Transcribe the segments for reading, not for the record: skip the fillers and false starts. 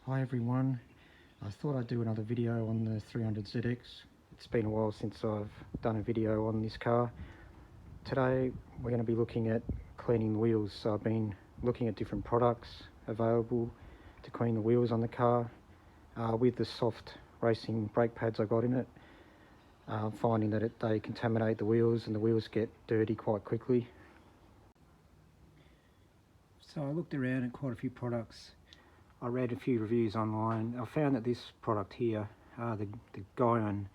Hi everyone, I thought I'd do another video on the 300ZX. It's been a while since I've done a video on this car. Today we're going to be looking at cleaning the wheels. So I've been looking at different products available to clean the wheels on the car. With the soft racing brake pads I got in it, finding that they contaminate the wheels and the wheels get dirty quite quickly. So I looked around at quite a few products. I read a few reviews online. I found that this product here, the Gyeon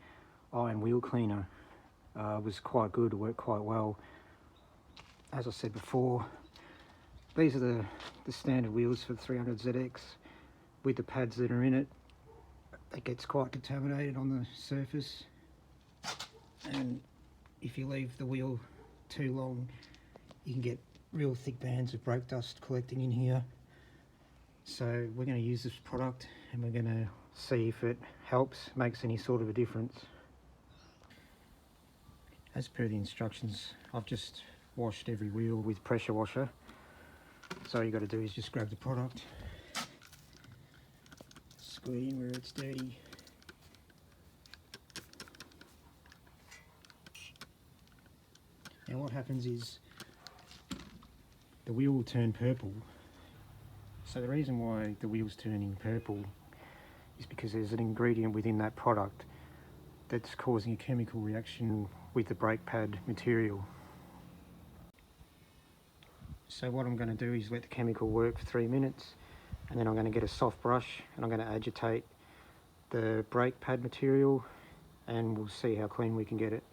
iron wheel cleaner, was quite good, worked quite well. As I said before, these are the standard wheels for the 300ZX. With the pads that are in it, it gets quite contaminated on the surface, and if you leave the wheel too long, you can get real thick bands of brake dust collecting in here. So we're going to use this product and we're going to see if it helps, makes any sort of a difference. As per the instructions, I've just washed every wheel with pressure washer. So all you got to do is just grab the product, squeeze it in where it's dirty. Now what happens is the wheel will turn purple. So the reason why the wheel's turning purple is because there's an ingredient within that product that's causing a chemical reaction with the brake pad material. So what I'm going to do is let the chemical work for 3 minutes, and then I'm going to get a soft brush and I'm going to agitate the brake pad material, and we'll see how clean we can get it.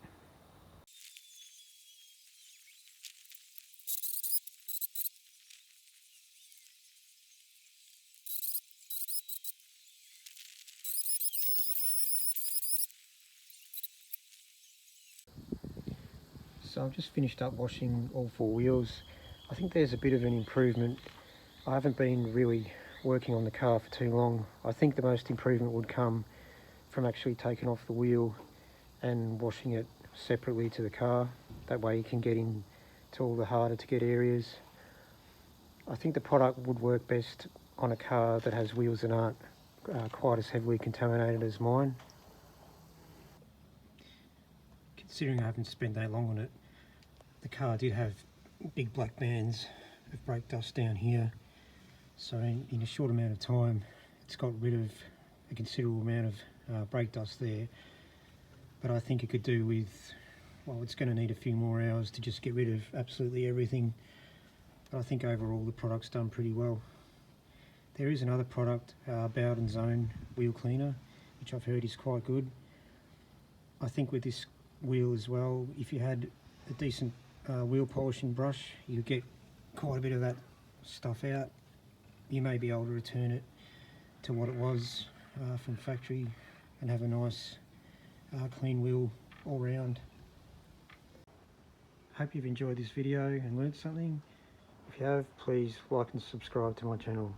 So I've just finished up washing all 4 wheels. I think there's a bit of an improvement. I haven't been really working on the car for too long. I think the most improvement would come from actually taking off the wheel and washing it separately to the car. That way you can get in to all the harder to get areas. I think the product would work best on a car that has wheels that aren't quite as heavily contaminated as mine. Considering I haven't spent that long on it, the car did have big black bands of brake dust down here, so in a short amount of time it's got rid of a considerable amount of brake dust there. But I think it could do with, well, it's going to need a few more hours to just get rid of absolutely everything, but I think overall the product's done pretty well. There is another product, Bowden's Zone wheel cleaner, which I've heard is quite good. I think with this wheel as well, if you had a decent wheel polishing brush, you get quite a bit of that stuff out. You may be able to return it to what it was from factory and have a nice clean wheel all round. Hope you've enjoyed this video and learned something. If you have, please like and subscribe to my channel.